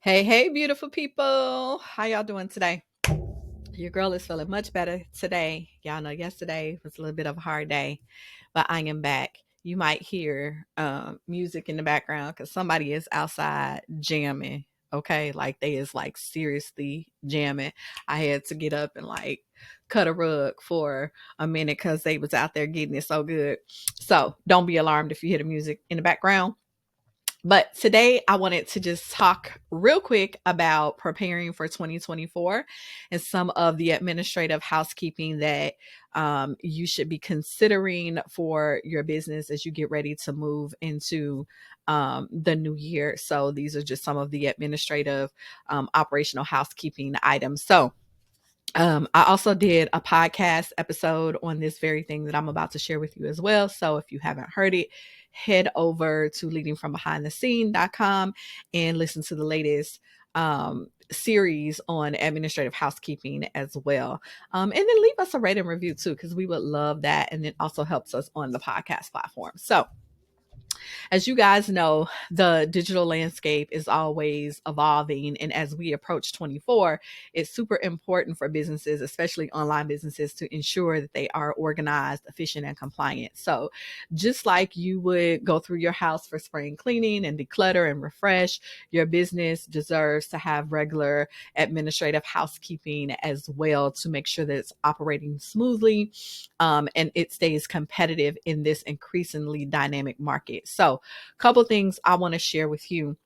Hey, hey, beautiful people. How y'all doing today? Your girl is feeling much better today. Y'all know yesterday was a little bit of a hard day, but I am back. You might hear music in the background because somebody is outside jamming. Okay, like they is like seriously jamming. I had to get up and like cut a rug for a minute because they was out there getting it so good. So don't be alarmed if you hear the music in the background. But today I wanted to just talk real quick about preparing for 2024 and some of the administrative housekeeping that you should be considering for your business as you get ready to move into the new year. So these are just some of the administrative operational housekeeping items. So I also did a podcast episode on this very thing that I'm about to share with you as well. So if you haven't heard it, head over to leadingfrombehindthescene.com and listen to the latest series on administrative housekeeping as well. And then leave us a rating review too, because we would love that. And it also helps us on the podcast platform. So as you guys know, the digital landscape is always evolving. And as we approach 24, it's super important for businesses, especially online businesses, to ensure that they are organized, efficient, and compliant. So just like you would go through your house for spring cleaning and declutter and refresh, your business deserves to have regular administrative housekeeping as well to make sure that it's operating smoothly and it stays competitive in this increasingly dynamic market. So, a couple things I want to share with you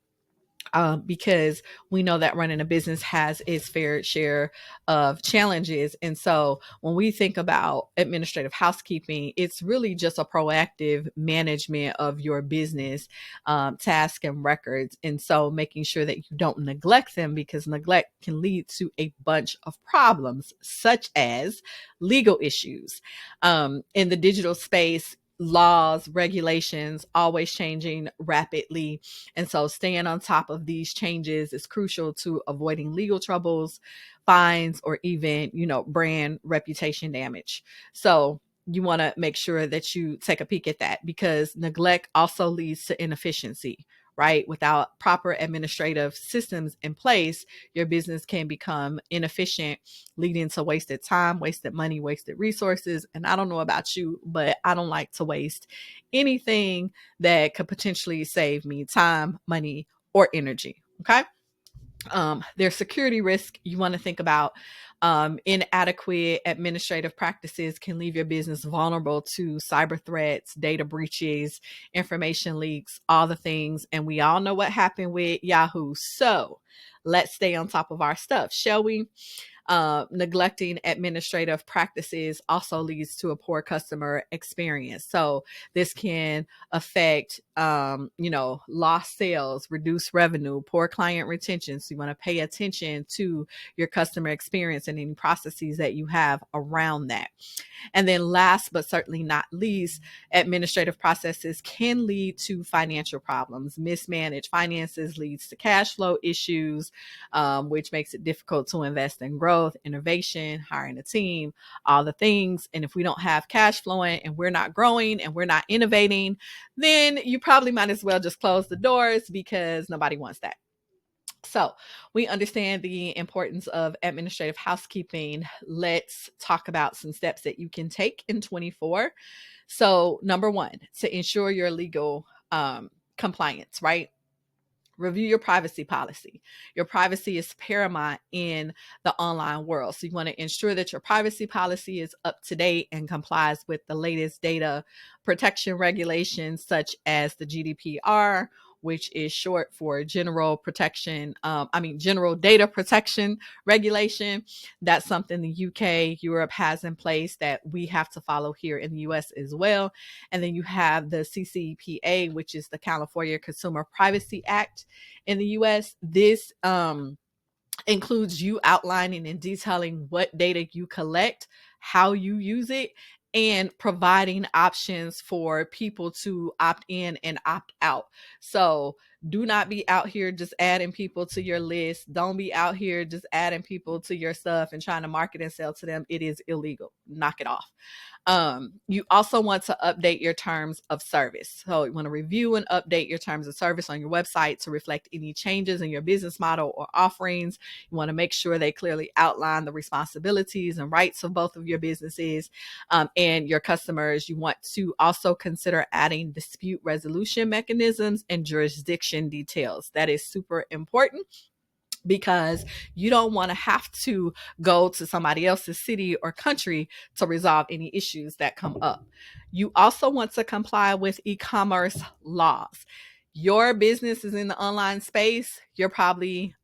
because we know that running a business has its fair share of challenges. And so when we think about administrative housekeeping, it's really just a proactive management of your business tasks and records. And so making sure that you don't neglect them, because neglect can lead to a bunch of problems, such as legal issues. In the digital space, laws, regulations, always changing rapidly. And so staying on top of these changes is crucial to avoiding legal troubles, fines, or even, brand reputation damage. So you want to make sure that you take a peek at that, because neglect also leads to inefficiency, right? Without proper administrative systems in place, your business can become inefficient, leading to wasted time, wasted money, wasted resources. And I don't know about you, but I don't like to waste anything that could potentially save me time, money, or energy. Okay. There's security risk you want to think about. Inadequate administrative practices can leave your business vulnerable to cyber threats, data breaches, information leaks, all the things. And we all know what happened with Yahoo. So let's stay on top of our stuff, shall we? Neglecting administrative practices also leads to a poor customer experience. So this can affect, lost sales, reduced revenue, poor client retention. So you want to pay attention to your customer experience and any processes that you have around that. And then last but certainly not least, administrative processes can lead to financial problems. Mismanaged finances leads to cash flow issues, which makes it difficult to invest in growth, innovation, hiring a team, all the things. And if we don't have cash flowing and we're not growing and we're not innovating, then you probably might as well just close the doors, because nobody wants that. So we understand the importance of administrative housekeeping. Let's talk about some steps that you can take in 24. So number one, to ensure your legal compliance, right? Review your privacy policy. Your privacy is paramount in the online world. So you want to ensure that your privacy policy is up to date and complies with the latest data protection regulations, such as the GDPR, which is short for General Data Protection Regulation. That's something the UK, Europe has in place that we have to follow here in the US as well. And then you have the CCPA, which is the California Consumer Privacy Act in the US. This includes you outlining and detailing what data you collect, how you use it, and providing options for people to opt in and opt out. So do not be out here just adding people to your list. Don't be out here just adding people to your stuff and trying to market and sell to them. It is illegal. Knock it off. You also want to update your terms of service. So you want to review and update your terms of service on your website to reflect any changes in your business model or offerings. You want to make sure they clearly outline the responsibilities and rights of both of your businesses and your customers. You want to also consider adding dispute resolution mechanisms and jurisdiction details. That is super important because you don't want to have to go to somebody else's city or country to resolve any issues that come up. You also want to comply with e-commerce laws. Your business is in the online space, you're probably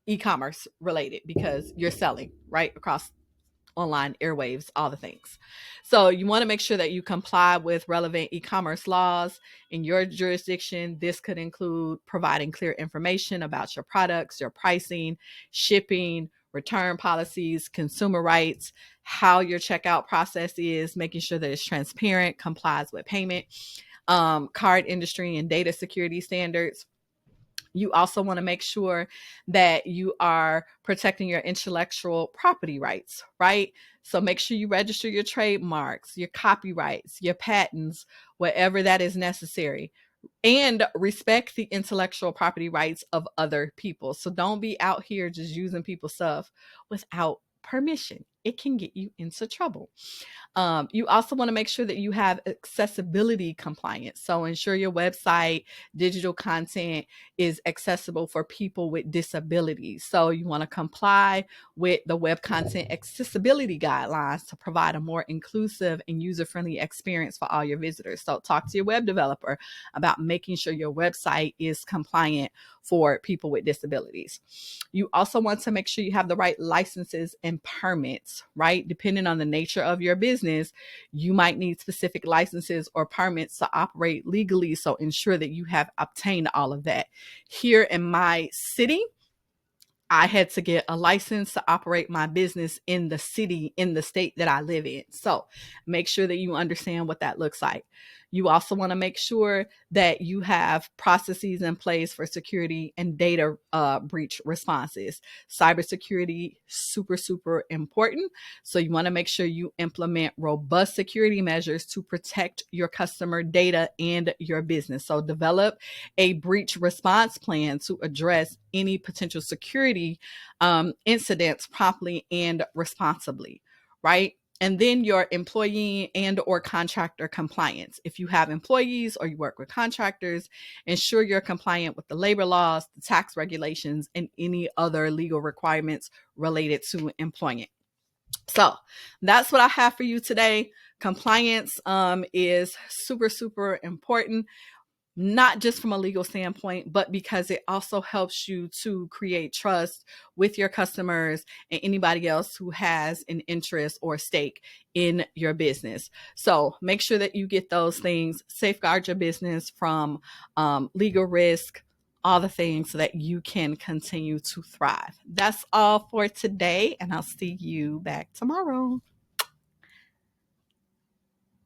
e-commerce related because you're selling right across online airwaves, all the things. So you want to make sure that you comply with relevant e-commerce laws in your jurisdiction. This could include providing clear information about your products, your pricing, shipping, return policies, consumer rights, how your checkout process is, making sure that it's transparent, complies with payment, card industry and data security standards. You also want to make sure that you are protecting your intellectual property rights, right? So make sure you register your trademarks, your copyrights, your patents, whatever that is necessary, and respect the intellectual property rights of other people. So don't be out here just using people's stuff without permission. It can get you into trouble. You also want to make sure that you have accessibility compliance. So ensure your website, digital content is accessible for people with disabilities. So you want to comply with the web content accessibility guidelines to provide a more inclusive and user-friendly experience for all your visitors. So talk to your web developer about making sure your website is compliant for people with disabilities. You also want to make sure you have the right licenses and permits, right? Depending on the nature of your business, you might need specific licenses or permits to operate legally. So ensure that you have obtained all of that. Here in my city, I had to get a license to operate my business in the city, in the state that I live in. So make sure that you understand what that looks like. You also want to make sure that you have processes in place for security and data breach responses. Cybersecurity, super, super important. So you want to make sure you implement robust security measures to protect your customer data and your business. So develop a breach response plan to address any potential security incidents promptly and responsibly, right? And then your employee and or contractor compliance. If you have employees or you work with contractors, ensure you're compliant with the labor laws, the tax regulations, and any other legal requirements related to employment. So that's what I have for you today. Compliance is super, super important, not just from a legal standpoint, but because it also helps you to create trust with your customers and anybody else who has an interest or stake in your business. So make sure that you get those things, safeguard your business from legal risk, all the things so that you can continue to thrive. That's all for today, and I'll see you back tomorrow.